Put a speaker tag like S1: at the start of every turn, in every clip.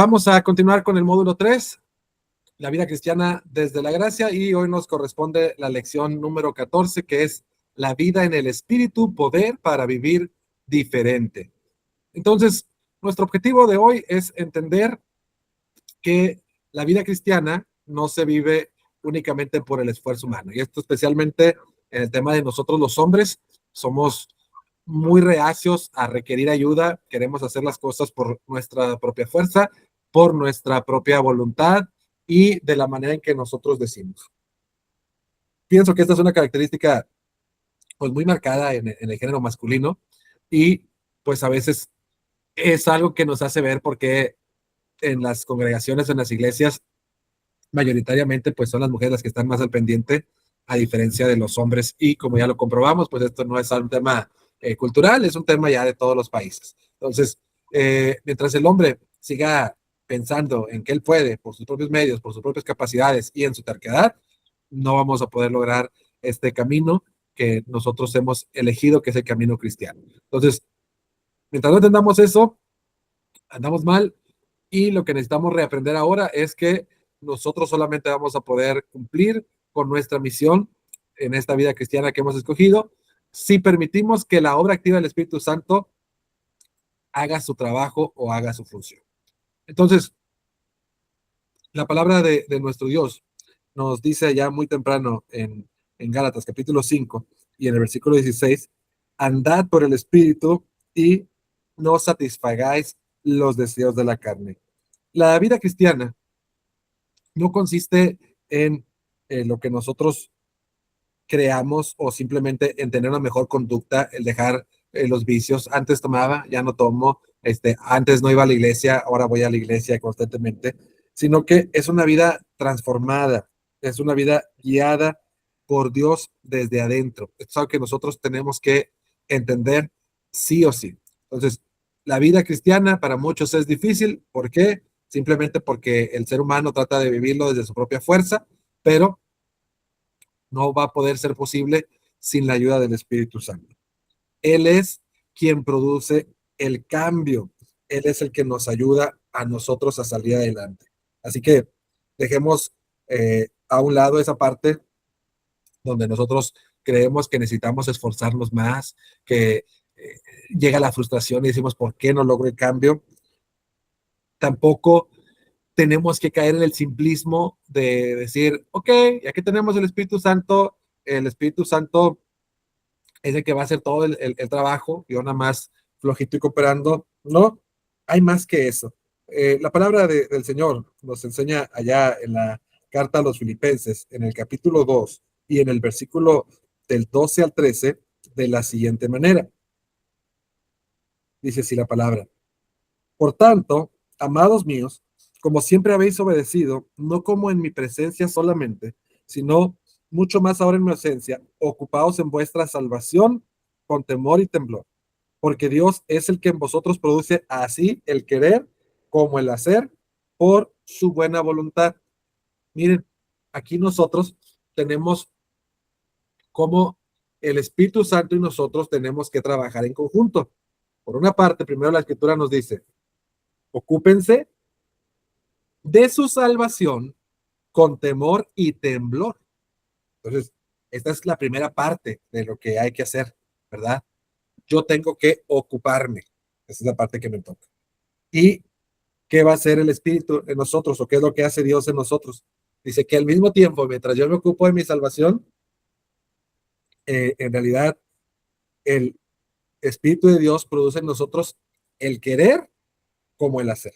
S1: Vamos a continuar con el módulo 3, la vida cristiana desde la gracia, y hoy nos corresponde la lección número 14, que es la vida en el Espíritu, poder para vivir diferente. Entonces, nuestro objetivo de hoy es entender que la vida cristiana no se vive únicamente por el esfuerzo humano, y esto especialmente en el tema de nosotros los hombres. Somos muy reacios a requerir ayuda, queremos hacer las cosas por nuestra propia fuerza, por nuestra propia voluntad y de la manera en que nosotros decimos. Pienso que esta es una característica pues muy marcada en el género masculino, y pues a veces es algo que nos hace ver porque en las congregaciones, en las iglesias, mayoritariamente pues son las mujeres las que están más al pendiente, a diferencia de los hombres, y como ya lo comprobamos, pues esto no es un tema cultural, es un tema ya de todos los países. Entonces, mientras el hombre siga pensando en que él puede por sus propios medios, por sus propias capacidades y en su terquedad, no vamos a poder lograr este camino que nosotros hemos elegido, que es el camino cristiano. Entonces, mientras no entendamos eso, andamos mal, y lo que necesitamos reaprender ahora es que nosotros solamente vamos a poder cumplir con nuestra misión en esta vida cristiana que hemos escogido si permitimos que la obra activa del Espíritu Santo haga su trabajo o haga su función. Entonces, la palabra de nuestro Dios nos dice ya muy temprano en Gálatas capítulo 5 y en el versículo 16, andad por el Espíritu y no satisfagáis los deseos de la carne. La vida cristiana no consiste en lo que nosotros creamos o simplemente en tener una mejor conducta, el dejar los vicios. Antes tomaba, ya no tomo, antes no iba a la iglesia, ahora voy a la iglesia constantemente, sino que es una vida transformada, es una vida guiada por Dios desde adentro. Es algo que nosotros tenemos que entender sí o sí. Entonces, la vida cristiana para muchos es difícil. ¿Por qué? Simplemente porque el ser humano trata de vivirlo desde su propia fuerza, pero no va a poder ser posible sin la ayuda del Espíritu Santo. Él es quien produce el cambio. Él es el que nos ayuda a nosotros a salir adelante. Así que dejemos a un lado esa parte donde nosotros creemos que necesitamos esforzarnos más, que llega la frustración y decimos, ¿por qué no logro el cambio? Tampoco tenemos que caer en el simplismo de decir, ok, ya que tenemos el Espíritu Santo es el que va a hacer todo el trabajo, yo nada más flojito y cooperando. No, hay más que eso. La palabra del Señor nos enseña allá en la carta a los Filipenses, en el capítulo 2 y en el versículo del 12 al 13, de la siguiente manera. Dice así la palabra: por tanto, amados míos, como siempre habéis obedecido, no como en mi presencia solamente, sino mucho más ahora en mi ausencia, ocupaos en vuestra salvación con temor y temblor, porque Dios es el que en vosotros produce así el querer como el hacer por su buena voluntad. Miren, aquí nosotros tenemos como el Espíritu Santo y nosotros tenemos que trabajar en conjunto. Por una parte, primero la Escritura nos dice, ocúpense de su salvación con temor y temblor. Entonces, esta es la primera parte de lo que hay que hacer, ¿verdad? Yo tengo que ocuparme. Esa es la parte que me toca. ¿Y qué va a hacer el Espíritu en nosotros, o qué es lo que hace Dios en nosotros? Dice que al mismo tiempo, mientras yo me ocupo de mi salvación, en realidad el Espíritu de Dios produce en nosotros el querer como el hacer.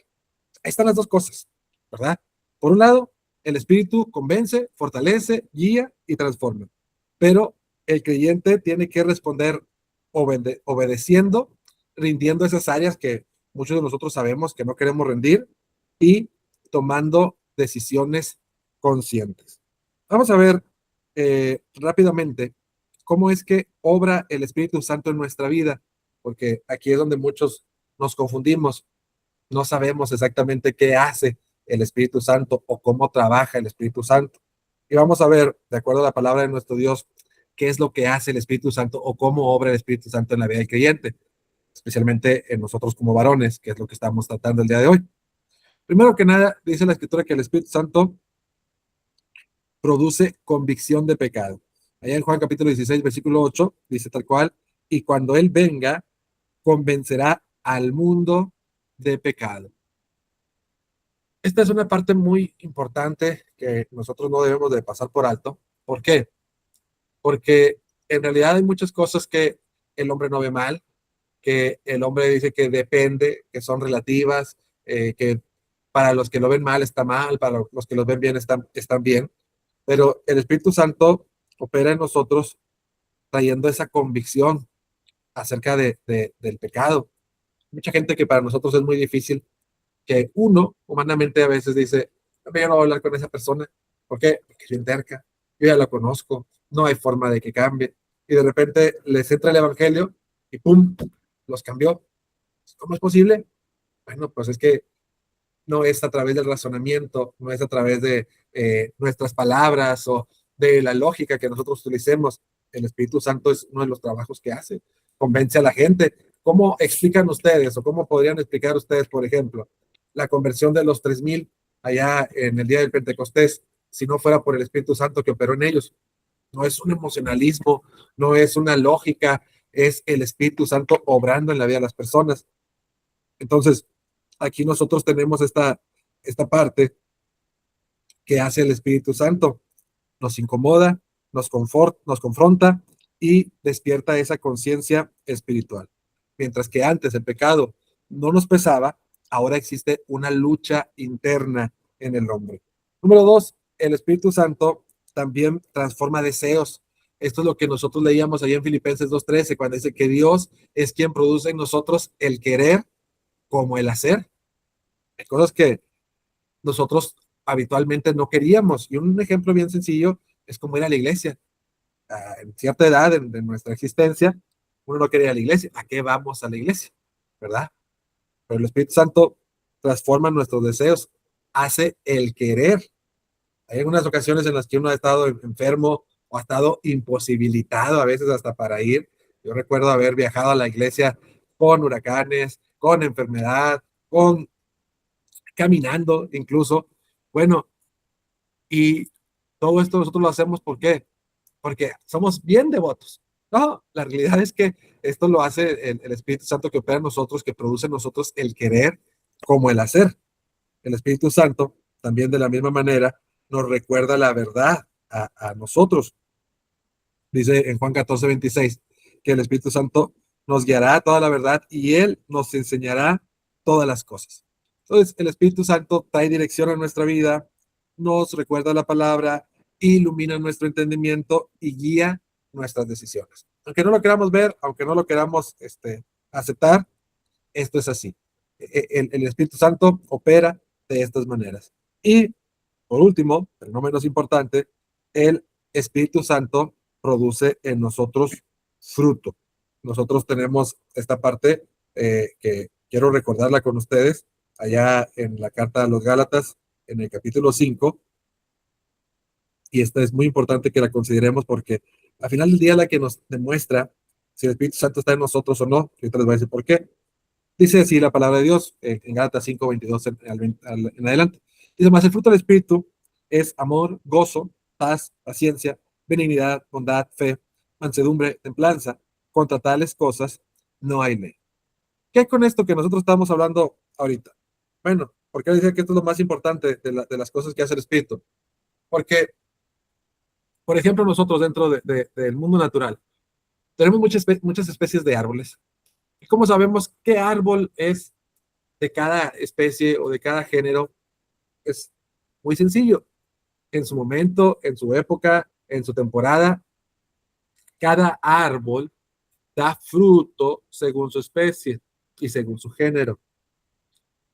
S1: Ahí están las dos cosas, ¿verdad? Por un lado, el Espíritu convence, fortalece, guía y transforma. Pero el creyente tiene que responder obedeciendo, rindiendo esas áreas que muchos de nosotros sabemos que no queremos rendir, y tomando decisiones conscientes. Vamos a ver rápidamente cómo es que obra el Espíritu Santo en nuestra vida, porque aquí es donde muchos nos confundimos. No sabemos exactamente qué hace el Espíritu Santo o cómo trabaja el Espíritu Santo. Y vamos a ver, de acuerdo a la palabra de nuestro Dios, qué es lo que hace el Espíritu Santo o cómo obra el Espíritu Santo en la vida del creyente, especialmente en nosotros como varones, que es lo que estamos tratando el día de hoy. Primero que nada, dice la Escritura que el Espíritu Santo produce convicción de pecado. Allá en Juan capítulo 16, versículo 8, dice tal cual, y cuando Él venga, convencerá al mundo de pecado. Esta es una parte muy importante que nosotros no debemos de pasar por alto. ¿Por qué? Porque en realidad hay muchas cosas que el hombre no ve mal, que el hombre dice que depende, que son relativas, que para los que lo ven mal está mal, para los que lo ven bien están bien, pero el Espíritu Santo opera en nosotros trayendo esa convicción acerca del pecado. Mucha gente que para nosotros es muy difícil, que uno humanamente a veces dice, yo no voy a hablar con esa persona. ¿Por qué? Porque es bien terca, yo ya la conozco, no hay forma de que cambie. Y de repente les entra el evangelio y ¡pum! Los cambió. ¿Cómo es posible? Bueno, pues es que no es a través del razonamiento, no es a través de nuestras palabras o de la lógica que nosotros utilicemos. El Espíritu Santo es uno de los trabajos que hace, convence a la gente. ¿Cómo explican ustedes o cómo podrían explicar ustedes, por ejemplo, la conversión de los 3000 allá en el día del Pentecostés, si no fuera por el Espíritu Santo que operó en ellos? No es un emocionalismo, no es una lógica, es el Espíritu Santo obrando en la vida de las personas. Entonces, aquí nosotros tenemos esta parte que hace el Espíritu Santo. Nos incomoda, nos confronta y despierta esa conciencia espiritual. Mientras que antes el pecado no nos pesaba, ahora existe una lucha interna en el hombre. Número dos, el Espíritu Santo también transforma deseos. Esto es lo que nosotros leíamos ahí en Filipenses 2:13, cuando dice que Dios es quien produce en nosotros el querer como el hacer. Hay cosas que nosotros habitualmente no queríamos. Y un ejemplo bien sencillo es como ir a la iglesia. En cierta edad de nuestra existencia, uno no quería ir a la iglesia. ¿A qué vamos a la iglesia? ¿Verdad? Pero el Espíritu Santo transforma nuestros deseos, hace el querer. Hay algunas ocasiones en las que uno ha estado enfermo o ha estado imposibilitado a veces hasta para ir. Yo recuerdo haber viajado a la iglesia con huracanes, con enfermedad, con caminando incluso. Bueno, y todo esto nosotros lo hacemos ¿por qué? Porque somos bien devotos. No, la realidad es que esto lo hace el Espíritu Santo que opera en nosotros, que produce en nosotros el querer como el hacer. El Espíritu Santo también de la misma manera nos recuerda la verdad a nosotros. Dice en Juan 14:26 que el Espíritu Santo nos guiará a toda la verdad y Él nos enseñará todas las cosas. Entonces, el Espíritu Santo trae dirección a nuestra vida, nos recuerda la palabra, ilumina nuestro entendimiento y guía nuestras decisiones. Aunque no lo queramos ver, aunque no lo queramos aceptar, esto es así. El Espíritu Santo opera de estas maneras. Y por último, pero no menos importante, el Espíritu Santo produce en nosotros fruto. Nosotros tenemos esta parte que quiero recordarla con ustedes, allá en la carta a los Gálatas, en el capítulo 5, y esta es muy importante que la consideremos porque al final del día la que nos demuestra si el Espíritu Santo está en nosotros o no, ahorita les voy a decir por qué. Dice así la palabra de Dios en Gálatas 5:22 en adelante. Dice, más el fruto del Espíritu es amor, gozo, paz, paciencia, benignidad, bondad, fe, mansedumbre, templanza. Contra tales cosas no hay ley. ¿Qué hay con esto que nosotros estamos hablando ahorita? Bueno, ¿por qué dice que esto es lo más importante de las cosas que hace el Espíritu? Porque, por ejemplo, nosotros dentro del mundo natural tenemos muchas especies de árboles. ¿Y cómo sabemos qué árbol es de cada especie o de cada género? Es muy sencillo. En su momento, en su época, en su temporada, cada árbol da fruto según su especie y según su género.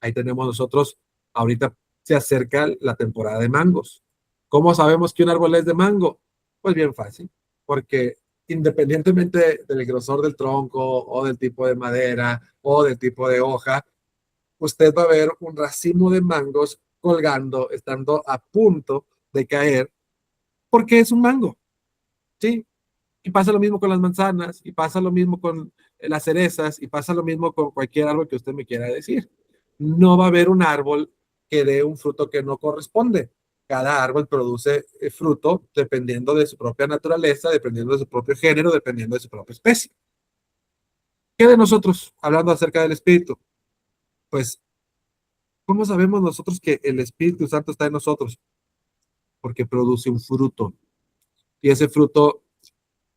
S1: Ahí tenemos nosotros, ahorita se acerca la temporada de mangos. ¿Cómo sabemos que un árbol es de mango? Pues bien fácil, porque independientemente del grosor del tronco o del tipo de madera o del tipo de hoja, usted va a ver un racimo de mangos colgando, estando a punto de caer, porque es un mango, ¿sí? Y pasa lo mismo con las manzanas, y pasa lo mismo con las cerezas, y pasa lo mismo con cualquier árbol que usted me quiera decir. No va a haber un árbol que dé un fruto que no corresponde. Cada árbol produce fruto dependiendo de su propia naturaleza, dependiendo de su propio género, dependiendo de su propia especie. ¿Qué de nosotros, hablando acerca del Espíritu? Pues, ¿cómo sabemos nosotros que el Espíritu Santo está en nosotros? Porque produce un fruto. Y ese fruto,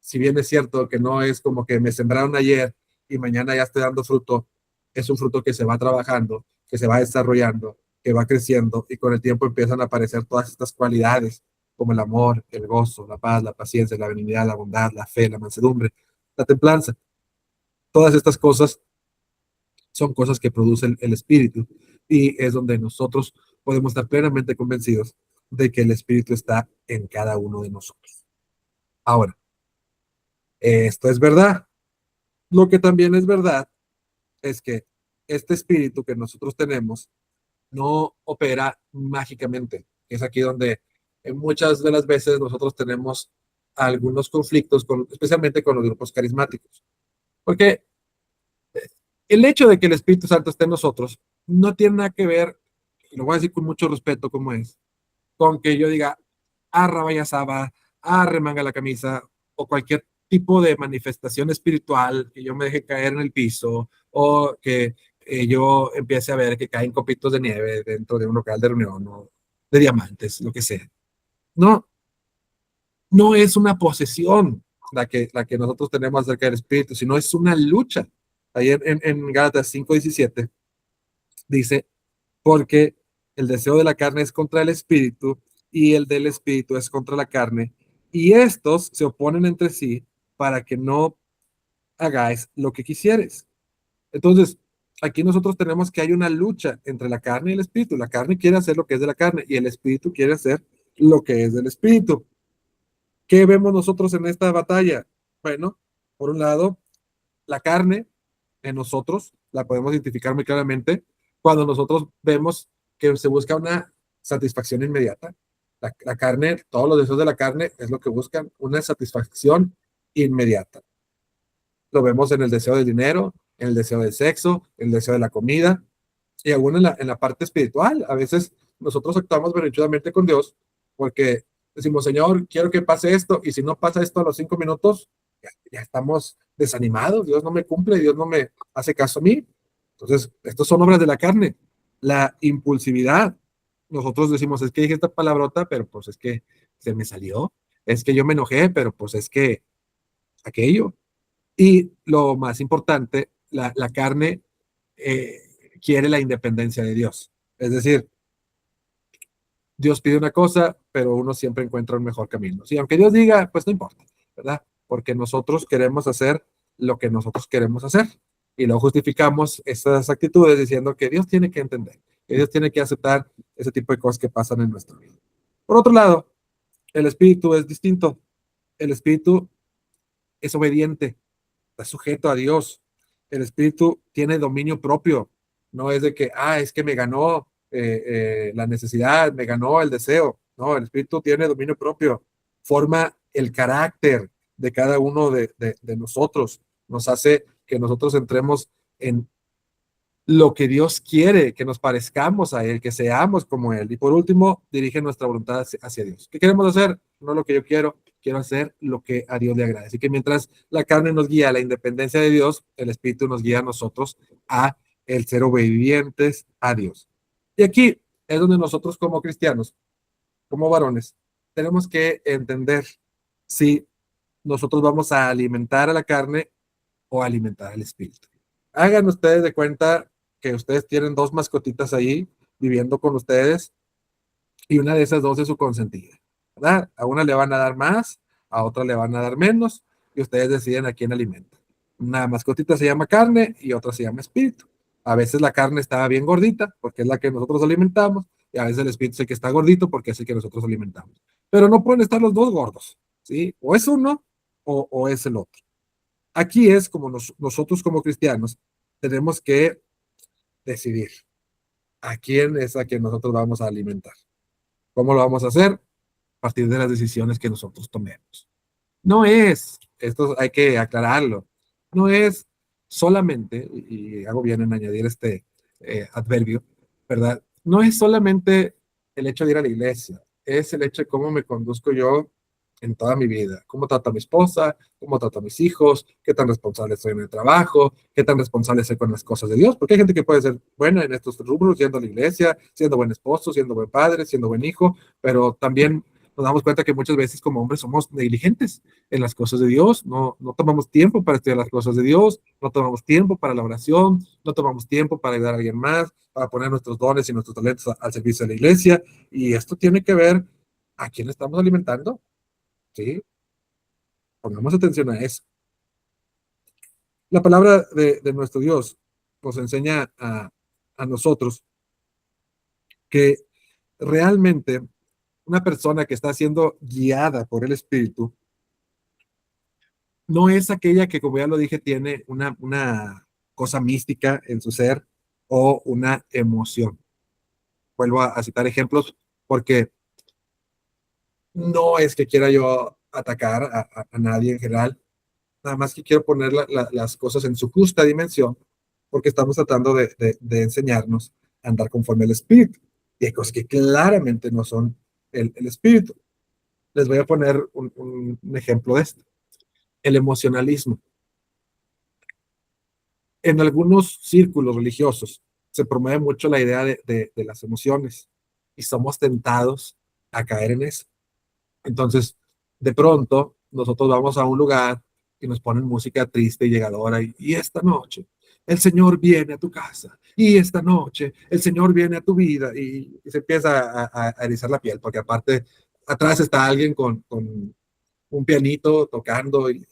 S1: si bien es cierto que no es como que me sembraron ayer y mañana ya estoy dando fruto, es un fruto que se va trabajando, que se va desarrollando, que va creciendo y con el tiempo empiezan a aparecer todas estas cualidades como el amor, el gozo, la paz, la paciencia, la benignidad, la bondad, la fe, la mansedumbre, la templanza. Todas estas cosas son cosas que producen el Espíritu y es donde nosotros podemos estar plenamente convencidos de que el Espíritu está en cada uno de nosotros. Ahora, esto es verdad. Lo que también es verdad es que este espíritu que nosotros tenemos no opera mágicamente. Es aquí donde muchas de las veces nosotros tenemos algunos conflictos, especialmente con los grupos carismáticos. Porque el hecho de que el Espíritu Santo esté en nosotros no tiene nada que ver, y lo voy a decir con mucho respeto como es, con que yo diga, arra vaya saba, arre manga la camisa, o cualquier tipo de manifestación espiritual, que yo me deje caer en el piso, o que yo empiece a ver que caen copitos de nieve dentro de un local de reunión, o de diamantes, lo que sea. No, no es una posesión la que nosotros tenemos acerca del Espíritu, sino es una lucha. Ahí en Gálatas 5:17 dice, porque el deseo de la carne es contra el espíritu y el del espíritu es contra la carne, y estos se oponen entre sí para que no hagáis lo que quisieres. Entonces, aquí nosotros tenemos que hay una lucha entre la carne y el espíritu. La carne quiere hacer lo que es de la carne y el espíritu quiere hacer lo que es del espíritu. ¿Qué vemos nosotros en esta batalla? Bueno, por un lado, la carne en nosotros la podemos identificar muy claramente cuando nosotros vemos que se busca una satisfacción inmediata. La carne, todos los deseos de la carne es lo que buscan, una satisfacción inmediata. Lo vemos en el deseo del dinero, en el deseo del sexo, en el deseo de la comida y aún en la parte espiritual. A veces nosotros actuamos berrinchudamente con Dios porque decimos, Señor, quiero que pase esto y si no pasa esto a los 5 minutos, ya estamos desanimados, Dios no me cumple, Dios no me hace caso a mí. Entonces, estos son obras de la carne. La impulsividad. Nosotros decimos, es que dije esta palabrota, pero pues es que se me salió. Es que yo me enojé, pero pues es que aquello. Y lo más importante, la carne eh, quiere la independencia de Dios. Es decir, Dios pide una cosa, pero uno siempre encuentra un mejor camino. Sí, aunque Dios diga, pues no importa, ¿verdad? Porque nosotros queremos hacer lo que nosotros queremos hacer. Y luego justificamos esas actitudes diciendo que Dios tiene que entender, que Dios tiene que aceptar ese tipo de cosas que pasan en nuestra vida. Por otro lado, el espíritu es distinto. El espíritu es obediente, está sujeto a Dios. El espíritu tiene dominio propio. No es de que, es que me ganó la necesidad, me ganó el deseo. No, el espíritu tiene dominio propio. Forma el carácter de cada uno de nosotros. Nos hace que nosotros entremos en lo que Dios quiere, que nos parezcamos a Él, que seamos como Él. Y por último, dirige nuestra voluntad hacia Dios. ¿Qué queremos hacer? No lo que yo quiero hacer lo que a Dios le agrada. Así que mientras la carne nos guía a la independencia de Dios, el Espíritu nos guía a nosotros a el ser obedientes a Dios. Y aquí es donde nosotros como cristianos, como varones, tenemos que entender si nosotros vamos a alimentar a la carne o alimentar al espíritu. Hagan ustedes de cuenta que ustedes tienen dos mascotitas ahí viviendo con ustedes y una de esas dos es su consentida, ¿verdad? A una le van a dar más, a otra le van a dar menos y ustedes deciden a quién alimentan. Una mascotita se llama carne y otra se llama espíritu. A veces la carne está bien gordita porque es la que nosotros alimentamos y a veces el espíritu es el que está gordito porque es el que nosotros alimentamos. Pero no pueden estar los dos gordos, ¿sí? O es uno o es el otro. Aquí es como nosotros como cristianos tenemos que decidir a quién es a quien nosotros vamos a alimentar. ¿Cómo lo vamos a hacer? A partir de las decisiones que nosotros tomemos. No es, esto hay que aclararlo, no es solamente, y hago bien en añadir este adverbio, ¿verdad? no es solamente el hecho de ir a la iglesia, es el hecho de cómo me conduzco yo en toda mi vida, cómo trato a mi esposa, cómo trato a mis hijos, qué tan responsable soy en el trabajo, qué tan responsable soy con las cosas de Dios, porque hay gente que puede ser buena en estos rubros, yendo a la iglesia, siendo buen esposo, siendo buen padre, siendo buen hijo, pero también nos damos cuenta que muchas veces como hombres somos negligentes en las cosas de Dios, no tomamos tiempo para estudiar las cosas de Dios, no tomamos tiempo para la oración, no tomamos tiempo para ayudar a alguien más, para poner nuestros dones y nuestros talentos al servicio de la iglesia, y esto tiene que ver a quién estamos alimentando, ¿sí? Pongamos atención a eso. La palabra de nuestro Dios nos enseña a nosotros que realmente una persona que está siendo guiada por el Espíritu no es aquella que, como ya lo dije, tiene una cosa mística en su ser o una emoción. Vuelvo a citar ejemplos porque no es que quiera yo atacar a nadie en general, nada más que quiero poner las cosas en su justa dimensión, porque estamos tratando de enseñarnos a andar conforme al Espíritu. Y hay cosas que claramente no son el Espíritu. Les voy a poner un ejemplo de esto. El emocionalismo. En algunos círculos religiosos se promueve mucho la idea de las emociones y somos tentados a caer en eso. Entonces, de pronto, nosotros vamos a un lugar y nos ponen música triste y llegadora y esta noche el Señor viene a tu casa y esta noche el Señor viene a tu vida y se empieza a erizar la piel porque aparte atrás está alguien con un pianito tocando y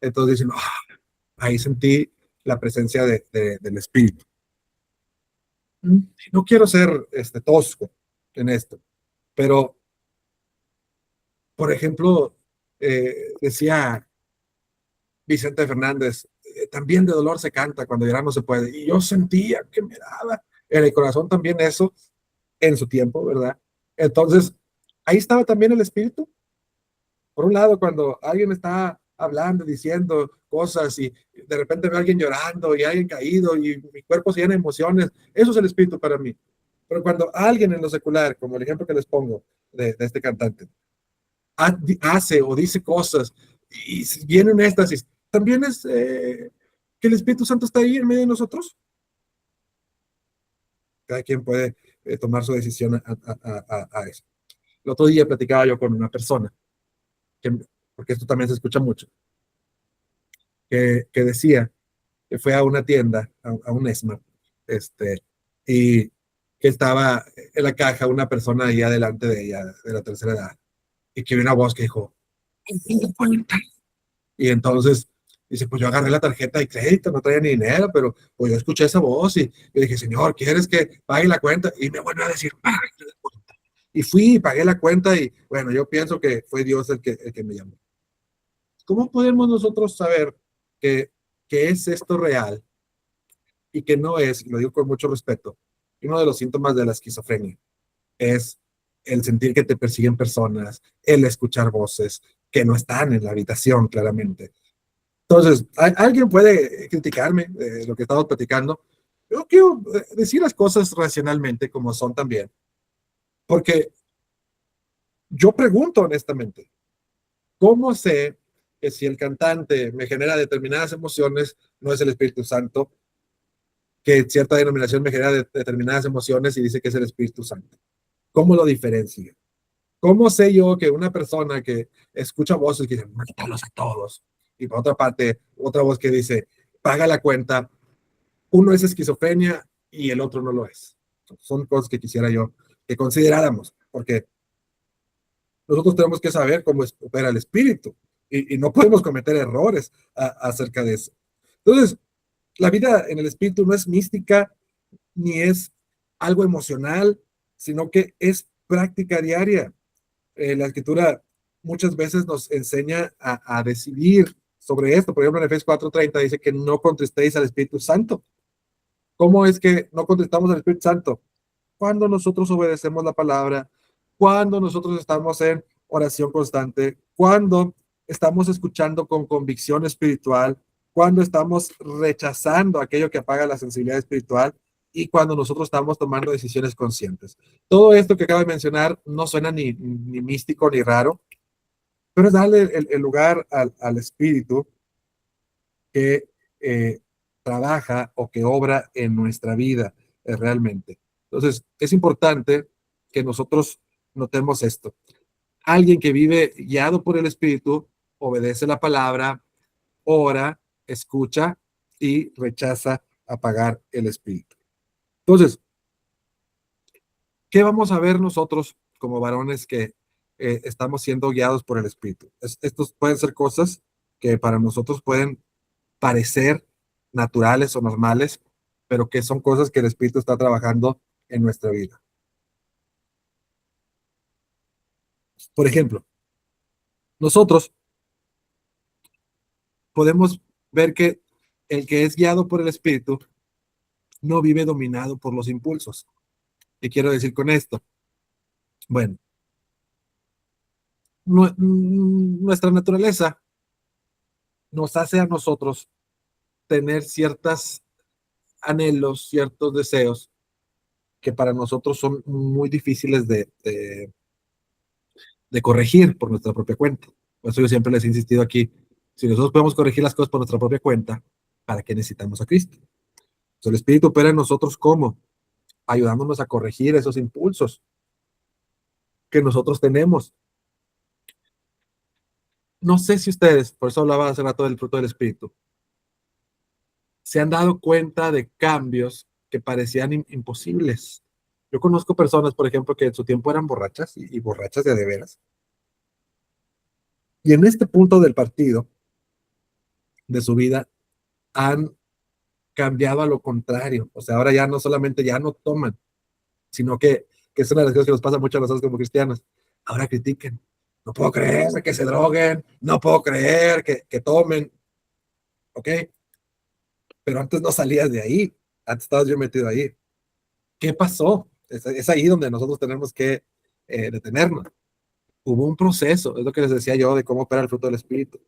S1: entonces dicen, "Ah, ahí sentí la presencia del Espíritu". No quiero ser tosco en esto, pero por ejemplo, decía Vicente Fernández, también de dolor se canta, cuando llorar no se puede. Y yo sentía que me daba en el corazón también eso en su tiempo, ¿verdad? Entonces, ahí estaba también el espíritu. Por un lado, cuando alguien está hablando, diciendo cosas y de repente veo a alguien llorando y alguien caído y mi cuerpo se llena de emociones, eso es el espíritu para mí. Pero cuando alguien en lo secular, como el ejemplo que les pongo de este cantante, hace o dice cosas y viene un éxtasis, también es que el Espíritu Santo está ahí en medio de nosotros. Cada quien puede tomar su decisión a eso. El otro día platicaba yo con una persona, que, porque esto también se escucha mucho, que decía que fue a una tienda, a un Esmart, y que estaba en la caja una persona ahí adelante de ella, de la tercera edad, y que vio una voz que dijo, y entonces dice, pues yo agarré la tarjeta de crédito, no traía ni dinero, pero pues yo escuché esa voz y yo dije, señor, ¿quieres que pague la cuenta? Y me vuelve a decir, pague la cuenta. Y fui y pagué la cuenta y bueno, yo pienso que fue Dios el que me llamó. ¿Cómo podemos nosotros saber que, que es esto real y que no es, y lo digo con mucho respeto, uno de los síntomas de la esquizofrenia es el sentir que te persiguen personas, el escuchar voces que no están en la habitación claramente? Entonces, alguien puede criticarme lo que estamos platicando. Yo quiero decir las cosas racionalmente como son también, porque yo pregunto honestamente, ¿cómo sé que si el cantante me genera determinadas emociones, no es el Espíritu Santo, que cierta denominación me genera determinadas emociones y dice que es el Espíritu Santo? ¿Cómo lo diferencio? ¿Cómo sé yo que una persona que escucha voces que dicen, mátalos a todos? Y por otra parte, otra voz que dice, paga la cuenta, uno es esquizofrenia y el otro no lo es. Son cosas que quisiera yo que consideráramos, porque nosotros tenemos que saber cómo opera el espíritu y no podemos cometer errores acerca de eso. Entonces, la vida en el espíritu no es mística ni es algo emocional, sino que es práctica diaria. La escritura muchas veces nos enseña a decidir sobre esto. Por ejemplo, en Efesios 4:30 dice que no contristéis al Espíritu Santo. ¿Cómo es que no contestamos al Espíritu Santo? Cuando nosotros obedecemos la palabra, cuando nosotros estamos en oración constante, cuando estamos escuchando con convicción espiritual, cuando estamos rechazando aquello que apaga la sensibilidad espiritual. y cuando nosotros estamos tomando decisiones conscientes. Todo esto que acabo de mencionar no suena ni místico ni raro, pero es darle el lugar al espíritu que trabaja o que obra en nuestra vida realmente. Entonces, es importante que nosotros notemos esto. Alguien que vive guiado por el espíritu obedece la palabra, ora, escucha y rechaza apagar el espíritu. Entonces, ¿qué vamos a ver nosotros como varones que estamos siendo guiados por el espíritu? Estos pueden ser cosas que para nosotros pueden parecer naturales o normales, pero que son cosas que el espíritu está trabajando en nuestra vida. Por ejemplo, nosotros podemos ver que el que es guiado por el espíritu no vive dominado por los impulsos. ¿Qué quiero decir con esto? Bueno, nuestra naturaleza nos hace a nosotros tener ciertos anhelos, ciertos deseos que para nosotros son muy difíciles de corregir por nuestra propia cuenta. Por eso yo siempre les he insistido aquí, si nosotros podemos corregir las cosas por nuestra propia cuenta, ¿para qué necesitamos a Cristo? Entonces, el Espíritu opera en nosotros ¿cómo? Ayudándonos a corregir esos impulsos que nosotros tenemos. No sé si ustedes, por eso hablaba hace rato del fruto del Espíritu, se han dado cuenta de cambios que parecían imposibles. Yo conozco personas, por ejemplo, que en su tiempo eran borrachas y borrachas de veras. Y en este punto del partido, de su vida, han cambiado a lo contrario. O sea, ahora ya no solamente ya no toman, sino que es una de las cosas que nos pasa mucho a nosotros como cristianos. Ahora critiquen. No puedo creer que se droguen, no puedo creer que tomen, ¿ok? Pero antes no salías de ahí, antes estabas yo metido ahí. ¿Qué pasó? Es ahí donde nosotros tenemos que detenernos. Hubo un proceso, es lo que les decía yo de cómo opera el fruto del Espíritu.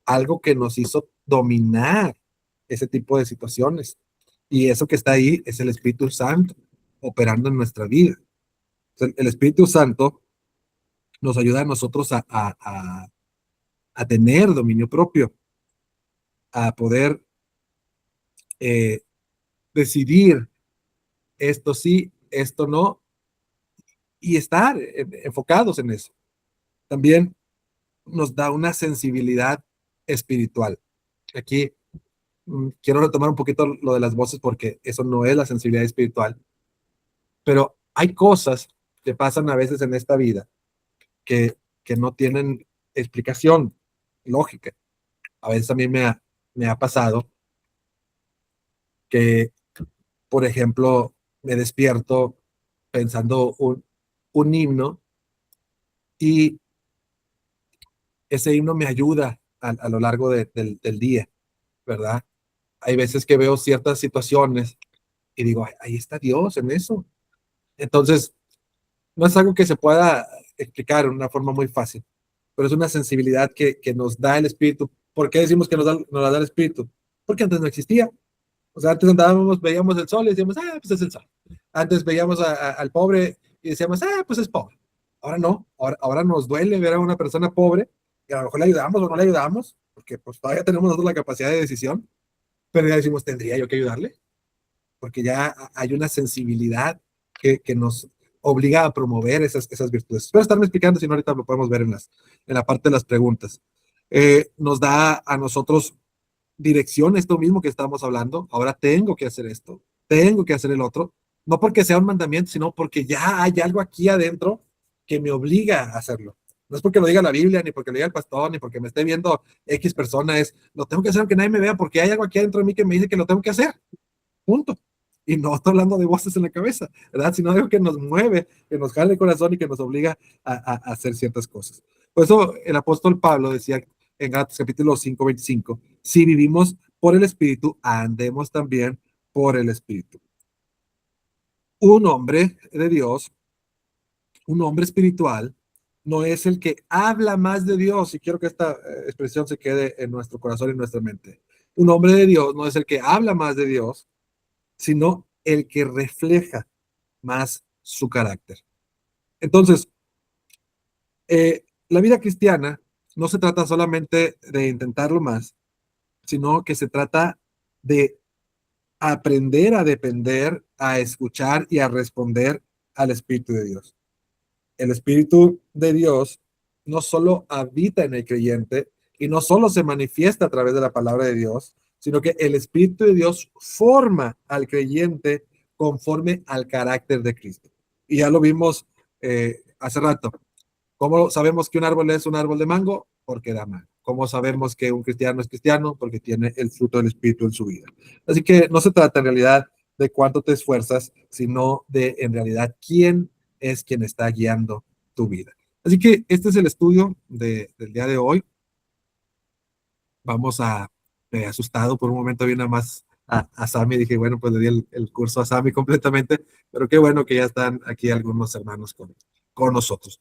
S1: Algo que nos hizo dominar ese tipo de situaciones. Y eso que está ahí es el Espíritu Santo operando en nuestra vida. Entonces, el Espíritu Santo nos ayuda a nosotros a tener dominio propio, a poder eh, decidir esto sí, esto no, y estar enfocados en eso. También nos da una sensibilidad espiritual. Aquí quiero retomar un poquito lo de las voces porque eso no es la sensibilidad espiritual, pero hay cosas que pasan a veces en esta vida que no tienen explicación lógica. A veces a mí me ha pasado que, por ejemplo, me despierto pensando un himno y ese himno me ayuda a lo largo del día, ¿verdad? Hay veces que veo ciertas situaciones y digo, ahí está Dios en eso. Entonces, no es algo que se pueda explicar de una forma muy fácil, pero es una sensibilidad que nos da el Espíritu. ¿Por qué decimos que nos la da el Espíritu? Porque antes no existía. O sea, antes andábamos, veíamos el sol y decíamos, ah, pues es el sol. Antes veíamos al pobre y decíamos, ah, pues es pobre. Ahora no, ahora nos duele ver a una persona pobre y a lo mejor le ayudamos o no le ayudamos, porque pues todavía tenemos nosotros la capacidad de decisión, pero ya decimos, ¿tendría yo que ayudarle? Porque ya hay una sensibilidad que nos obliga a promover esas virtudes. Espero estarme explicando, si no ahorita lo podemos ver en la parte de las preguntas. Nos da a nosotros dirección, esto mismo que estamos hablando. Ahora tengo que hacer esto, tengo que hacer el otro, no porque sea un mandamiento, sino porque ya hay algo aquí adentro que me obliga a hacerlo. No es porque lo diga la Biblia, ni porque lo diga el pastor, ni porque me esté viendo X persona, es lo tengo que hacer aunque nadie me vea, porque hay algo aquí adentro de mí que me dice que lo tengo que hacer. Punto. Y no estoy hablando de voces en la cabeza, ¿verdad? Sino algo que nos mueve, que nos jale el corazón y que nos obliga a hacer ciertas cosas. Por eso el apóstol Pablo decía en Gálatas capítulo 5:25, si vivimos por el Espíritu, andemos también por el Espíritu. Un hombre de Dios, un hombre espiritual, no es el que habla más de Dios, y quiero que esta expresión se quede en nuestro corazón y en nuestra mente. Un hombre de Dios no es el que habla más de Dios, sino el que refleja más su carácter. Entonces, la vida cristiana no se trata solamente de intentarlo más, sino que se trata de aprender a depender, a escuchar y a responder al Espíritu de Dios. El Espíritu de Dios no solo habita en el creyente y no solo se manifiesta a través de la palabra de Dios, sino que el Espíritu de Dios forma al creyente conforme al carácter de Cristo. Y ya lo vimos hace rato. ¿Cómo sabemos que un árbol es un árbol de mango? Porque da mango. ¿Cómo sabemos que un cristiano es cristiano? Porque tiene el fruto del Espíritu en su vida. Así que no se trata en realidad de cuánto te esfuerzas, sino de en realidad quién es quien está guiando tu vida. Así que este es el estudio del día de hoy. Vamos a, me he asustado por un momento, vi nada más a Sammy, dije, bueno, pues le di el curso a Sammy completamente, pero qué bueno que ya están aquí algunos hermanos con nosotros.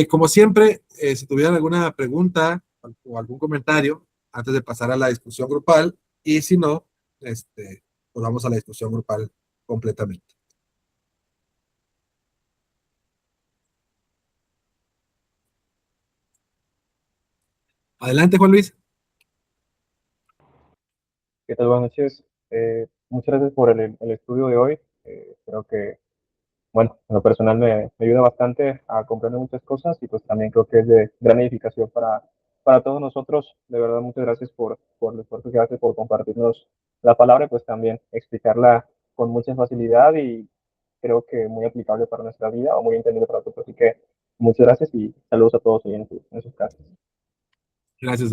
S1: Como siempre, si tuvieran alguna pregunta o algún comentario antes de pasar a la discusión grupal, y si no, pues vamos a la discusión grupal completamente. Adelante, Juan Luis.
S2: ¿Qué tal? Buenas noches. Muchas gracias por el estudio de hoy. Creo que, bueno, en lo personal me ayuda bastante a comprender muchas cosas y pues también creo que es de gran edificación para todos nosotros. De verdad, muchas gracias por el esfuerzo que hace por compartirnos la palabra y pues también explicarla con mucha facilidad y creo que muy aplicable para nuestra vida o muy entendible para nosotros. Así que muchas gracias y saludos a todos ahí en sus casas.
S1: Gracias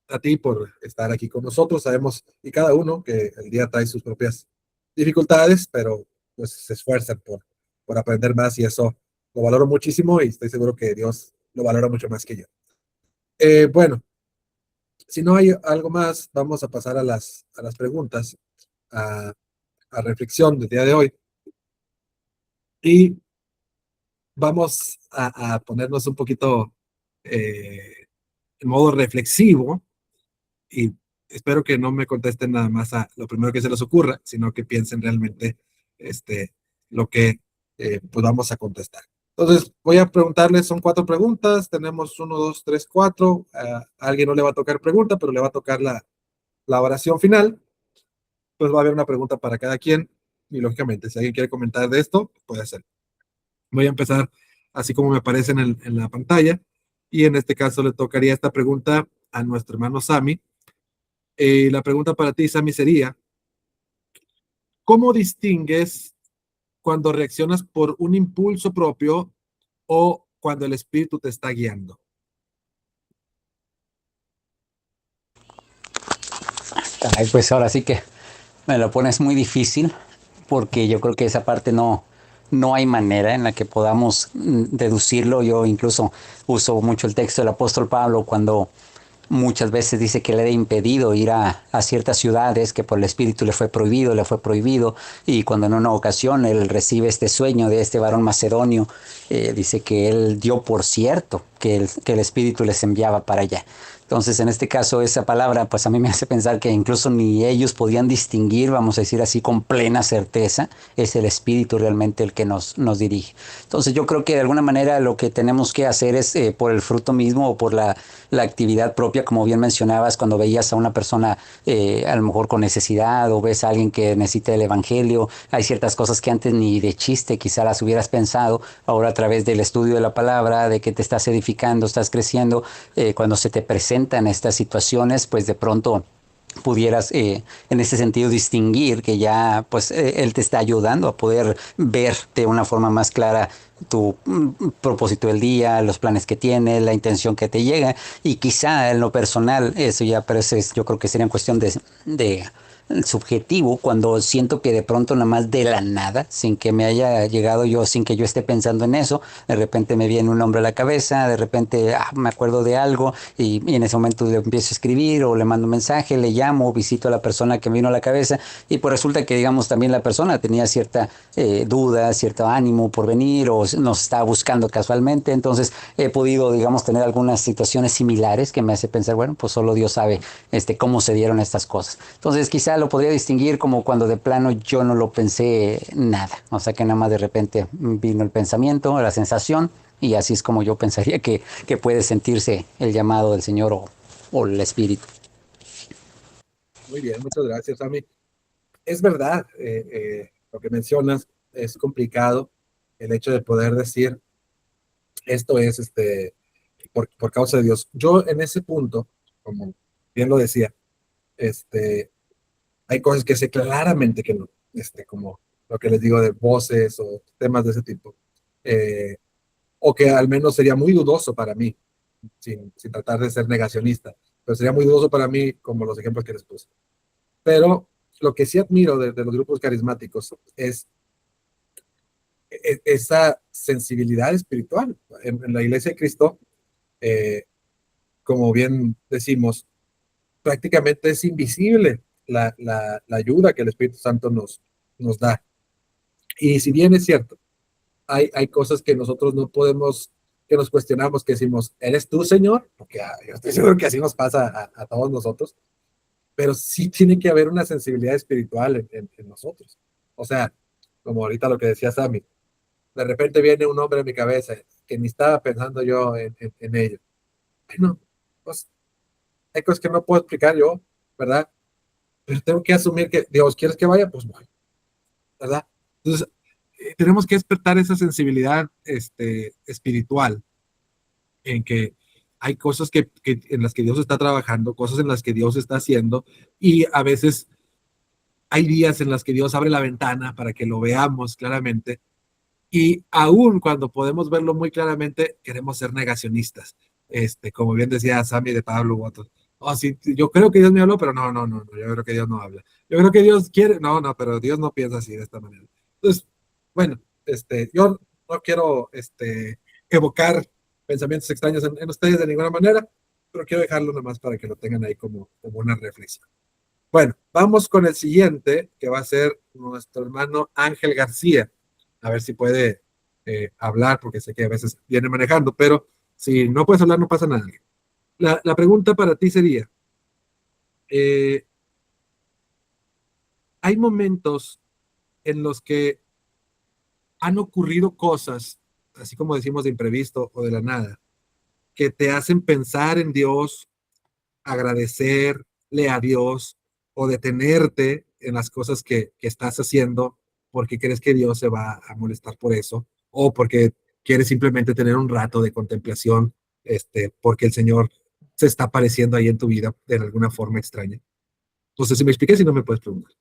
S1: a ti por estar aquí con nosotros. Sabemos, y cada uno, que el día trae sus propias dificultades, pero pues se esfuerzan por aprender más y eso lo valoro muchísimo y estoy seguro que Dios lo valora mucho más que yo. Bueno, si no hay algo más, vamos a pasar a las preguntas, a, a reflexión del día de hoy y vamos a ponernos un poquito en modo reflexivo y espero que no me contesten nada más a lo primero que se les ocurra, sino que piensen realmente este, lo que pues vamos a contestar. Entonces, voy a preguntarles, son 4 preguntas, tenemos 1, 2, 3, 4, a alguien no le va a tocar pregunta, pero le va a tocar la oración final, pues va a haber una pregunta para cada quien, y lógicamente, si alguien quiere comentar de esto, puede hacer. Voy a empezar así como me aparece en la pantalla, y en este caso le tocaría esta pregunta a nuestro hermano Sammy. La pregunta para ti, Sammy, sería, ¿cómo distingues cuando reaccionas por un impulso propio o cuando el espíritu te está guiando?
S3: Ay, pues ahora sí que me lo pones muy difícil porque yo creo que esa parte no hay manera en la que podamos deducirlo. Yo incluso uso mucho el texto del apóstol Pablo cuando muchas veces dice que le he impedido ir a ciertas ciudades, que por el Espíritu le fue prohibido, y cuando en una ocasión él recibe este sueño de este varón macedonio, dice que él dio por cierto que el Espíritu les enviaba para allá. Entonces, en este caso, esa palabra, pues a mí me hace pensar que incluso ni ellos podían distinguir, vamos a decir así, con plena certeza, es el Espíritu realmente el que nos dirige. Entonces, yo creo que de alguna manera lo que tenemos que hacer es por el fruto mismo o por la actividad propia, como bien mencionabas, cuando veías a una persona a lo mejor con necesidad o ves a alguien que necesita el Evangelio, hay ciertas cosas que antes ni de chiste quizá las hubieras pensado, ahora a través del estudio de la palabra, de que te estás edificando, estás creciendo, cuando se te presentan estas situaciones, pues de pronto pudieras en ese sentido distinguir que ya pues él te está ayudando a poder ver de una forma más clara tu propósito del día, los planes que tienes, la intención que te llega y quizá en lo personal eso ya, pero eso es, yo creo que sería en cuestión de subjetivo cuando siento que de pronto nada más de la nada, sin que me haya llegado yo, sin que yo esté pensando en eso, de repente me viene un nombre a la cabeza, de repente me acuerdo de algo y en ese momento le empiezo a escribir o le mando un mensaje, le llamo, visito a la persona que me vino a la cabeza y pues resulta que digamos también la persona tenía cierta duda, cierto ánimo por venir o nos estaba buscando casualmente, entonces he podido digamos tener algunas situaciones similares que me hace pensar, bueno, pues solo Dios sabe cómo se dieron estas cosas. Entonces quizá lo podría distinguir como cuando de plano yo no lo pensé nada. O sea que nada más de repente vino el pensamiento, la sensación, y así es como yo pensaría que puede sentirse el llamado del Señor o el Espíritu.
S1: Muy bien, muchas gracias, Sammy. Es verdad, lo que mencionas es complicado, el hecho de poder decir esto es por causa de Dios. Yo en ese punto, como bien lo decía, hay cosas que sé claramente que no, como lo que les digo de voces o temas de ese tipo, eh, o que al menos sería muy dudoso para mí, sin tratar de ser negacionista, pero sería muy dudoso para mí como los ejemplos que les puse. Pero lo que sí admiro de los grupos carismáticos es esa sensibilidad espiritual. En la Iglesia de Cristo, eh, como bien decimos, prácticamente es invisible la ayuda que el Espíritu Santo nos da. Y si bien es cierto, hay cosas que nosotros no podemos, que nos cuestionamos, que decimos, ¿eres tú, Señor? Porque yo estoy seguro que así nos pasa a todos nosotros, pero sí tiene que haber una sensibilidad espiritual en nosotros. O sea, como ahorita lo que decía Sammy, de repente viene un hombre en mi cabeza que ni estaba pensando yo en ello. Bueno, pues hay cosas que no puedo explicar yo, ¿verdad? Pero tengo que asumir que, Dios, ¿quieres que vaya? Pues voy, ¿verdad? Entonces, tenemos que despertar esa sensibilidad espiritual en que hay cosas en las que Dios está trabajando, cosas en las que Dios está haciendo, y a veces hay días en las que Dios abre la ventana para que lo veamos claramente, y aún cuando podemos verlo muy claramente, queremos ser negacionistas. Como bien decía Sammy de Pablo u otros. Oh, sí, yo creo que Dios me habló, pero no, yo creo que Dios no habla. Yo creo que Dios quiere, no, pero Dios no piensa así de esta manera. Entonces, bueno, yo no quiero evocar pensamientos extraños en ustedes de ninguna manera, pero quiero dejarlo nomás para que lo tengan ahí como una reflexión. Bueno, vamos con el siguiente, que va a ser nuestro hermano Ángel García. A ver si puede hablar, porque sé que a veces viene manejando, pero si no puedes hablar, no pasa nada. La pregunta para ti sería, eh, ¿hay momentos en los que han ocurrido cosas, así como decimos de imprevisto o de la nada, que te hacen pensar en Dios, agradecerle a Dios o detenerte en las cosas que estás haciendo porque crees que Dios se va a molestar por eso o porque quieres simplemente tener un rato de contemplación, porque el Señor se está apareciendo ahí en tu vida de alguna forma extraña? No sé si me expliqué, si no me puedes preguntar.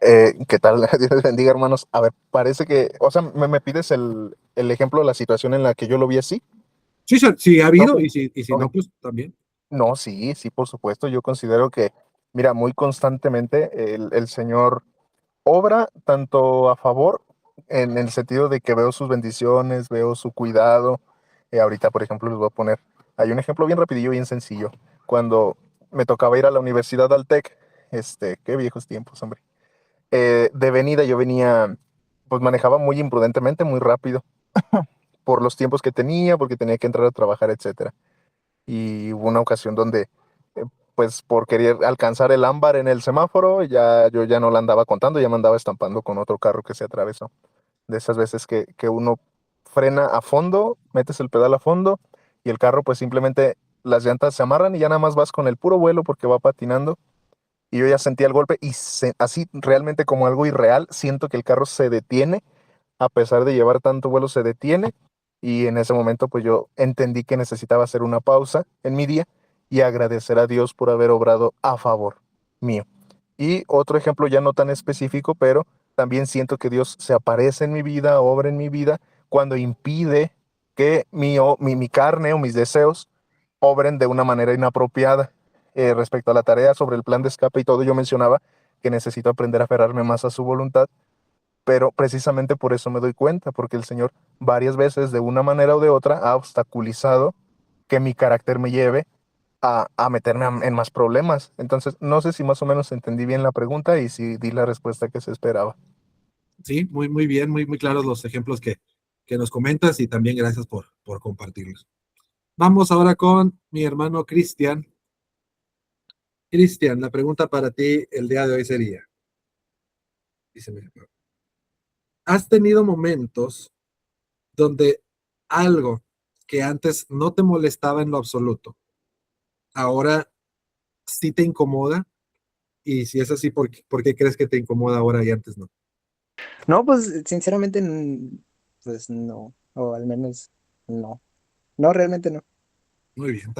S4: ¿Qué tal? Dios les bendiga, hermanos. A ver, parece que, o sea, me pides el ejemplo de la situación en la que yo lo vi así.
S1: Sí, sí ha
S4: Ok,
S1: habido, y si
S4: ok.
S1: no, pues también.
S4: No, sí, sí, por supuesto. Yo considero que, mira, muy constantemente el Señor obra tanto a favor, en el sentido de que veo sus bendiciones, veo su cuidado. Ahorita, por ejemplo, les voy a poner, hay un ejemplo bien rapidillo, bien sencillo. Cuando me tocaba ir a la Universidad al TEC, qué viejos tiempos, hombre. De venida yo venía, pues manejaba muy imprudentemente, muy rápido, por los tiempos que tenía, porque tenía que entrar a trabajar, etcétera. Y hubo una ocasión donde, eh, pues por querer alcanzar el ámbar en el semáforo, yo ya no la andaba contando, ya me andaba estampando con otro carro que se atravesó. De esas veces que uno frena a fondo, metes el pedal a fondo y el carro pues simplemente las llantas se amarran y ya nada más vas con el puro vuelo porque va patinando. Y yo ya sentía el golpe y así realmente como algo irreal, siento que el carro se detiene, a pesar de llevar tanto vuelo se detiene, y en ese momento pues yo entendí que necesitaba hacer una pausa en mi día y agradecer a Dios por haber obrado a favor mío. Y otro ejemplo ya no tan específico, pero también siento que Dios se aparece en mi vida, obra en mi vida, cuando impide que mi carne o mis deseos obren de una manera inapropiada. Respecto a la tarea sobre el plan de escape y todo, yo mencionaba que necesito aprender a aferrarme más a su voluntad, pero precisamente por eso me doy cuenta, porque el Señor varias veces, de una manera o de otra, ha obstaculizado que mi carácter me lleve a meterme en más problemas. Entonces, no sé si más o menos entendí bien la pregunta y si di la respuesta que se esperaba.
S1: Sí, muy bien, muy claros los ejemplos que nos comentas, y también gracias por compartirlos. Vamos ahora con mi hermano Cristian. Cristian, la pregunta para ti el día de hoy sería, dice, ¿has tenido momentos donde algo que antes no te molestaba en lo absoluto, ahora sí te incomoda? Y si es así, ¿por qué crees que te incomoda ahora y antes no?
S5: No, pues sinceramente, pues no, o al menos no. No, realmente no.
S1: Muy bien.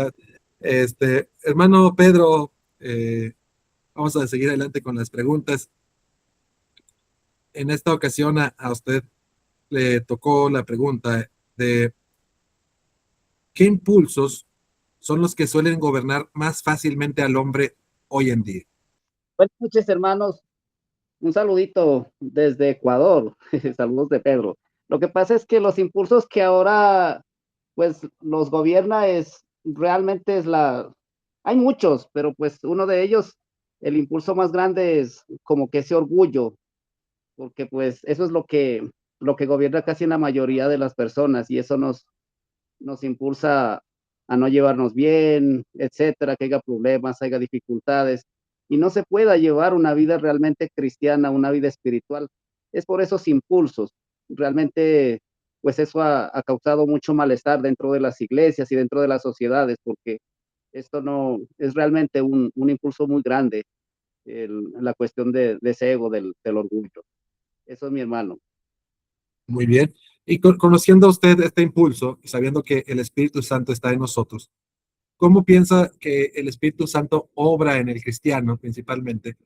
S1: Hermano Pedro, vamos a seguir adelante con las preguntas. En esta ocasión a usted le tocó la pregunta de ¿qué impulsos son los que suelen gobernar más fácilmente al hombre hoy en día?
S6: Buenas noches, hermanos. Un saludito desde Ecuador. Saludos de Pedro. Lo que pasa es que los impulsos que ahora pues los gobierna realmente es hay muchos, pero pues uno de ellos, el impulso más grande es como que ese orgullo, porque pues eso es lo que gobierna casi en la mayoría de las personas y eso nos impulsa a no llevarnos bien, etcétera, que haya problemas, haya dificultades, y no se pueda llevar una vida realmente cristiana, una vida espiritual. Es por esos impulsos. Realmente, pues eso ha causado mucho malestar dentro de las iglesias y dentro de las sociedades, porque esto no es realmente un impulso muy grande, la cuestión de ese ego, del orgullo. Eso es mi hermano.
S1: Muy bien. Y conociendo usted este impulso y sabiendo que el Espíritu Santo está en nosotros, ¿cómo piensa que el Espíritu Santo obra en el cristiano principalmente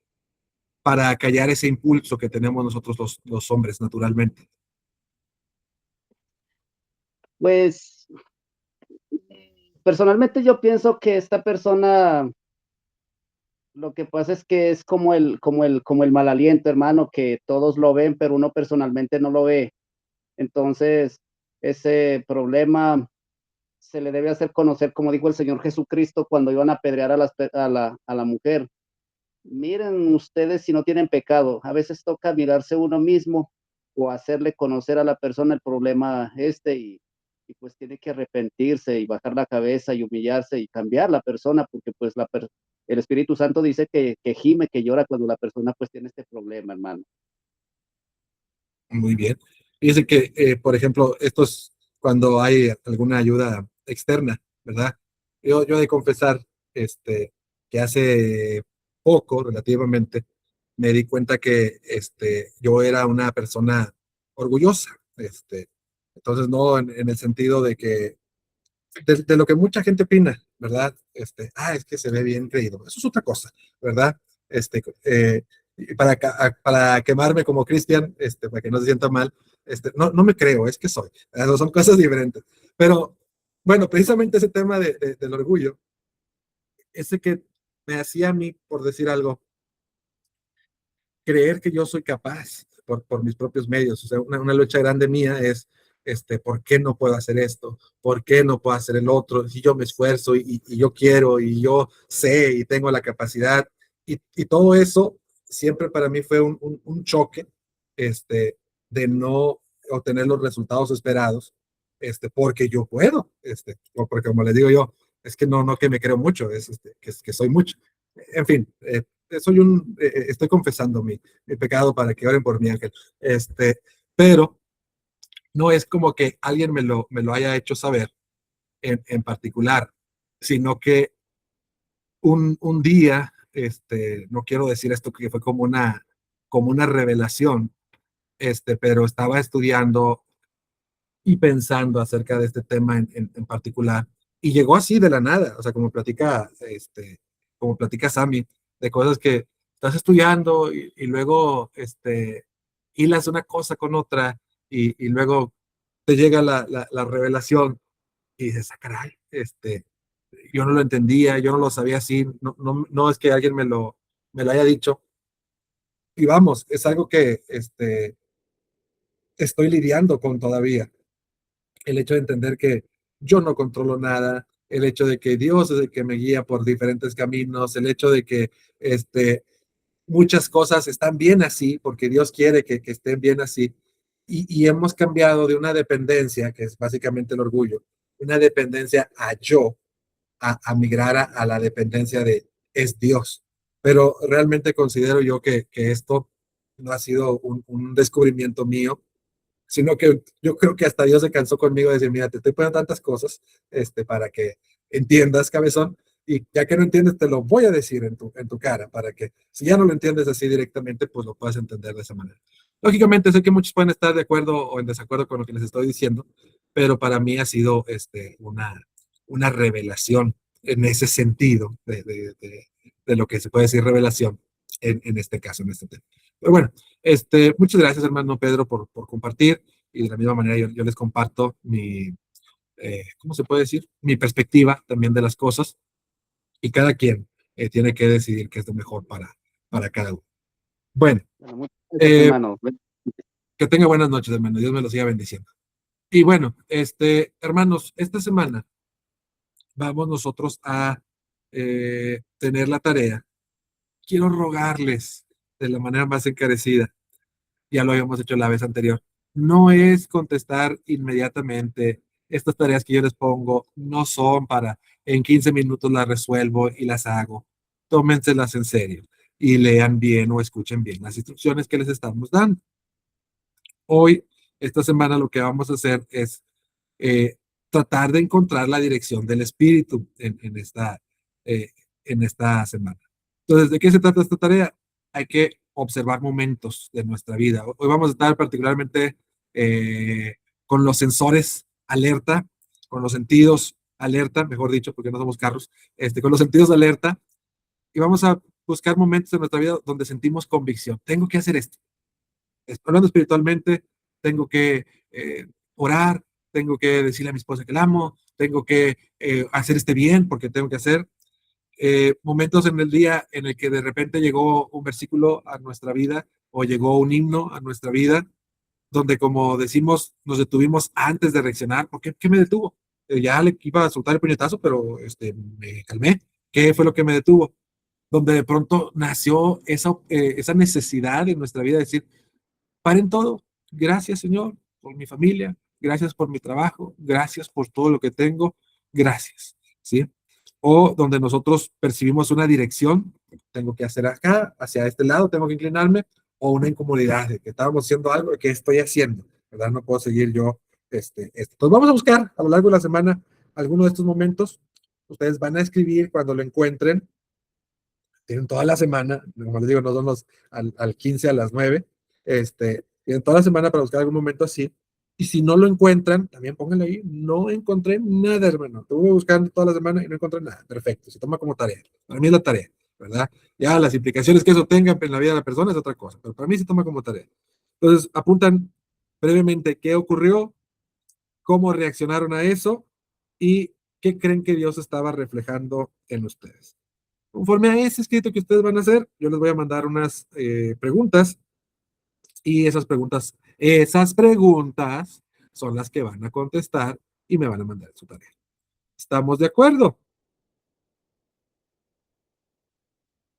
S1: para callar ese impulso que tenemos nosotros los hombres naturalmente?
S6: Pues personalmente yo pienso que esta persona, lo que pasa es que es como el mal aliento, hermano, que todos lo ven, pero uno personalmente no lo ve. Entonces, ese problema se le debe hacer conocer, como dijo el Señor Jesucristo cuando iban a apedrear a la mujer. Miren ustedes si no tienen pecado. A veces toca mirarse uno mismo o hacerle conocer a la persona el problema y pues tiene que arrepentirse y bajar la cabeza y humillarse y cambiar la persona porque pues el Espíritu Santo dice que gime, que llora cuando la persona pues tiene este problema, hermano.
S1: Muy bien. Dice que, por ejemplo, esto es cuando hay alguna ayuda externa, ¿verdad? Yo he de confesar que hace poco, relativamente, me di cuenta que yo era una persona orgullosa. Entonces, no en el sentido de que de lo que mucha gente opina, ¿verdad? Es que se ve bien creído. Eso es otra cosa, ¿verdad? Y para quemarme como Cristian, para que no se sienta mal, no me creo, es que soy. Son cosas diferentes. Pero, bueno, precisamente ese tema del orgullo, ese que me hacía a mí, por decir algo, creer que yo soy capaz por mis propios medios. O sea, una lucha grande mía es, ¿por qué no puedo hacer esto? ¿Por qué no puedo hacer el otro? Si yo me esfuerzo y yo quiero y yo sé y tengo la capacidad. Y todo eso siempre para mí fue un choque de no obtener los resultados esperados, porque yo puedo, porque como les digo yo, es que no que me creo mucho, que soy mucho. En fin, estoy confesando mi pecado para que oren por mi ángel. Pero no es como que alguien me lo haya hecho saber en particular, sino que un día, no quiero decir esto que fue como una revelación, pero estaba estudiando y pensando acerca de este tema en particular. Y llegó así de la nada, o sea, como platica Sammy, de cosas que estás estudiando y luego hilas una cosa con otra y luego te llega la revelación y dices, caray, yo no lo entendía, yo no lo sabía así, no es que alguien me lo haya dicho. Y vamos, es algo que estoy lidiando con todavía. El hecho de entender que yo no controlo nada, el hecho de que Dios es el que me guía por diferentes caminos, el hecho de que muchas cosas están bien así, porque Dios quiere que estén bien así, y hemos cambiado de una dependencia, que es básicamente el orgullo, una dependencia a yo, a migrar a la dependencia es Dios. Pero realmente considero yo que esto no ha sido un descubrimiento mío, sino que yo creo que hasta Dios se cansó conmigo de decir, mira, te estoy poniendo tantas cosas para que entiendas, cabezón, y ya que no entiendes, te lo voy a decir en tu cara, para que si ya no lo entiendes así directamente, pues lo puedas entender de esa manera. Lógicamente, sé que muchos pueden estar de acuerdo o en desacuerdo con lo que les estoy diciendo, pero para mí ha sido una revelación en ese sentido de lo que se puede decir revelación en este caso, en este tema. Pero bueno, muchas gracias, hermano Pedro, por compartir. Y de la misma manera yo les comparto ¿cómo se puede decir? Mi perspectiva también de las cosas. Y cada quien tiene que decidir qué es lo mejor para cada uno. Bueno,
S6: Bueno, muchas gracias,
S1: eh,
S6: hermano.
S1: que tenga buenas noches, hermano. Dios me los siga bendiciendo. Y bueno, hermanos, esta semana vamos nosotros a tener la tarea. Quiero rogarles de la manera más encarecida, ya lo habíamos hecho la vez anterior, no es contestar inmediatamente. Estas tareas que yo les pongo no son para en 15 minutos las resuelvo y las hago. Tómenselas en serio y lean bien o escuchen bien las instrucciones que les estamos dando. Hoy, esta semana, lo que vamos a hacer es eh, tratar de encontrar la dirección del espíritu eh, en esta semana. Entonces, ¿de qué se trata esta tarea? Hay que observar momentos de nuestra vida. Hoy vamos a estar particularmente con los sensores alerta, con los sentidos alerta, mejor dicho, porque no somos carros, con los sentidos alerta, y vamos a buscar momentos de nuestra vida donde sentimos convicción. Tengo que hacer esto. Hablando espiritualmente, tengo que orar, tengo que decirle a mi esposa que la amo, tengo que hacer este bien porque tengo que hacer. Momentos en el día en el que de repente llegó un versículo a nuestra vida o llegó un himno a nuestra vida, donde como decimos, nos detuvimos antes de reaccionar. ¿Por qué? ¿Qué me detuvo? Ya le iba a soltar el puñetazo, pero me calmé. ¿Qué fue lo que me detuvo? Donde de pronto nació esa necesidad en nuestra vida de decir, paren todo. Gracias, Señor, por mi familia. Gracias por mi trabajo. Gracias por todo lo que tengo. Gracias. ¿Sí? O donde nosotros percibimos una dirección, tengo que hacer acá, hacia este lado, tengo que inclinarme, o una incomodidad de que estábamos haciendo algo, que estoy haciendo, ¿verdad? No puedo seguir yo esto. Entonces vamos a buscar a lo largo de la semana alguno de estos momentos. Ustedes van a escribir cuando lo encuentren. Tienen toda la semana, como les digo, nos vamos al 15 a las 9. Tienen toda la semana para buscar algún momento así. Y si no lo encuentran, también pónganle ahí, no encontré nada, hermano. Estuve buscando toda la semana y no encontré nada. Perfecto, se toma como tarea. Para mí es la tarea, ¿verdad? Ya las implicaciones que eso tenga en la vida de la persona es otra cosa, pero para mí se toma como tarea. Entonces, apuntan brevemente qué ocurrió, cómo reaccionaron a eso y qué creen que Dios estaba reflejando en ustedes. Conforme a ese escrito que ustedes van a hacer, yo les voy a mandar unas preguntas y esas preguntas son las que van a contestar y me van a mandar su tarea. ¿Estamos de acuerdo?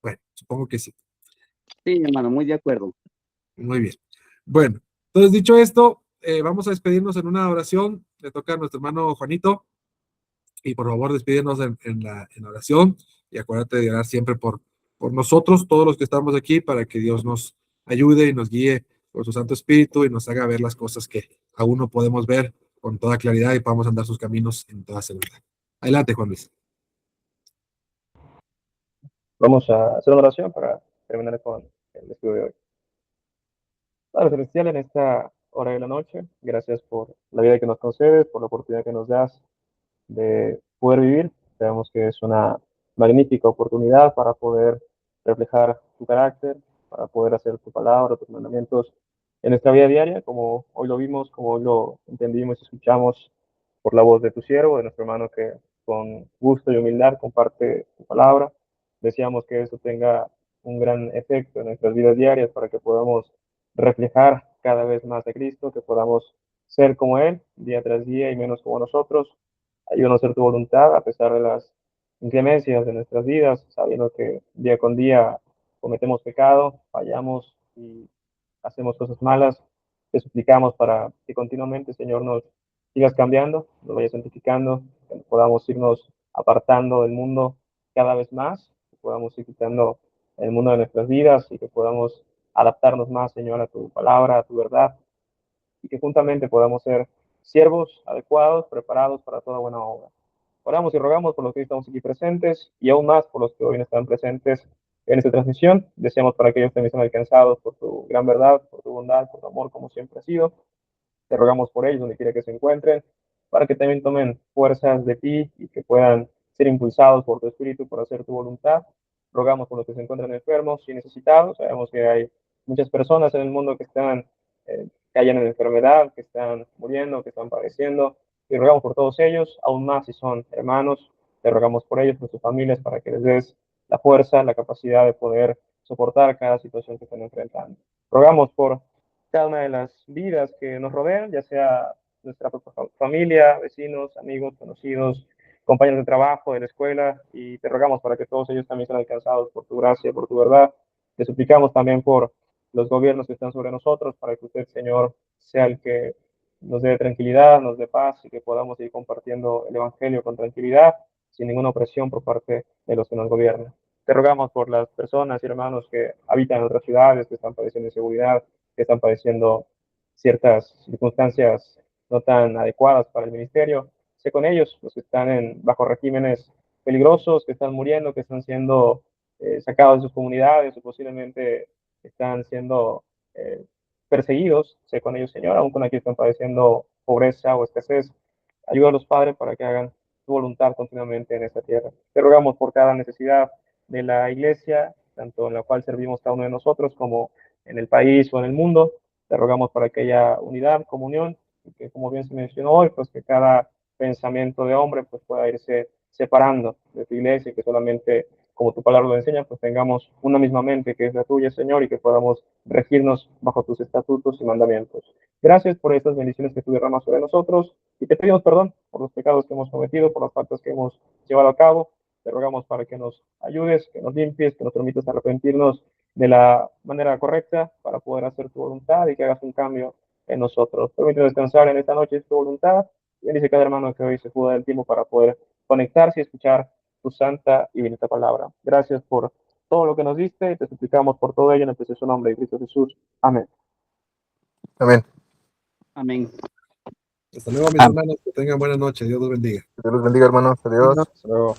S1: Bueno, supongo que sí.
S6: Sí, hermano, muy de acuerdo.
S1: Muy bien. Bueno, entonces dicho esto, vamos a despedirnos en una oración. Le toca a nuestro hermano Juanito y por favor despídenos en la oración y acuérdate de orar siempre por nosotros, todos los que estamos aquí, para que Dios nos ayude y nos guíe por su Santo Espíritu y nos haga ver las cosas que aún no podemos ver con toda claridad y podamos andar sus caminos en toda seguridad. Adelante, Juan Luis.
S2: Vamos a hacer una oración para terminar con el estudio de hoy. Padre Celestial, en esta hora de la noche, gracias por la vida que nos concedes, por la oportunidad que nos das de poder vivir. Sabemos que es una magnífica oportunidad para poder reflejar tu carácter, para poder hacer tu palabra, tus mandamientos en nuestra vida diaria, como hoy lo vimos, como hoy lo entendimos y escuchamos por la voz de tu siervo, de nuestro hermano que con gusto y humildad comparte tu palabra. Deseamos que eso tenga un gran efecto en nuestras vidas diarias para que podamos reflejar cada vez más a Cristo, que podamos ser como Él día tras día y menos como nosotros. Ayúdanos a hacer tu voluntad a pesar de las inclemencias de nuestras vidas, sabiendo que día con día cometemos pecado, fallamos y hacemos cosas malas. Te suplicamos para que continuamente, Señor, nos sigas cambiando, nos vayas santificando, que podamos irnos apartando del mundo cada vez más, podamos ir quitando el mundo de nuestras vidas y que podamos adaptarnos más, Señor, a tu palabra, a tu verdad, y que juntamente podamos ser siervos adecuados, preparados para toda buena obra. Oramos y rogamos por los que estamos aquí presentes y aún más por los que hoy no están presentes en esta transmisión. Deseamos para que ellos también sean alcanzados por tu gran verdad, por tu bondad, por tu amor, como siempre ha sido. Te rogamos por ellos, donde quiera que se encuentren, para que también tomen fuerzas de ti y que puedan ser impulsados por tu espíritu por hacer tu voluntad. Rogamos por los que se encuentran enfermos y necesitados. Sabemos que hay muchas personas en el mundo que están, que hayan en enfermedad, que están muriendo, que están padeciendo. Y rogamos por todos ellos, aún más si son hermanos. Te rogamos por ellos, por sus familias, para que les des la fuerza, la capacidad de poder soportar cada situación que están enfrentando. Rogamos por cada una de las vidas que nos rodean, ya sea nuestra propia familia, vecinos, amigos, conocidos, compañeros de trabajo, de la escuela, y te rogamos para que todos ellos también sean alcanzados por tu gracia, por tu verdad. Te suplicamos también por los gobiernos que están sobre nosotros, para que usted, Señor, sea el que nos dé tranquilidad, nos dé paz y que podamos ir compartiendo el Evangelio con tranquilidad, sin ninguna opresión por parte de los que nos gobiernan. Te rogamos por las personas y hermanos que habitan en otras ciudades, que están padeciendo inseguridad, que están padeciendo ciertas circunstancias no tan adecuadas para el ministerio. Sé con ellos, los que están bajo regímenes peligrosos, que están muriendo, que están siendo sacados de sus comunidades o posiblemente están siendo perseguidos. Sé con ellos, Señor, aún con aquellos que están padeciendo pobreza o escasez. Ayuda a los padres para que hagan tu voluntad continuamente en esta tierra. Te rogamos por cada necesidad de la iglesia, tanto en la cual servimos cada uno de nosotros como en el país o en el mundo. Te rogamos para que haya unidad, comunión, y que, como bien se mencionó hoy, pues que cada pensamiento de hombre pues pueda irse separando de tu iglesia y que solamente, como tu palabra lo enseña, pues tengamos una misma mente que es la tuya, Señor, y que podamos regirnos bajo tus estatutos y mandamientos. Gracias por estas bendiciones que tú derramas sobre nosotros y te pedimos perdón por los pecados que hemos cometido, por las faltas que hemos llevado a cabo. Te rogamos para que nos ayudes, que nos limpies, que nos permitas arrepentirnos de la manera correcta para poder hacer tu voluntad y que hagas un cambio en nosotros. Permítanos descansar en esta noche, es tu voluntad. Y bendice cada hermano que hoy se pudo dar el tiempo para poder conectarse y escuchar tu santa y bendita palabra. Gracias por todo lo que nos diste y te suplicamos por todo ello en el precioso nombre de Cristo Jesús. Amén.
S4: Amén.
S6: Amén.
S1: Hasta luego, mis hermanos. Que tengan buena noche. Dios los bendiga.
S4: Que Dios los bendiga, hermanos. Adiós.
S2: Hasta luego.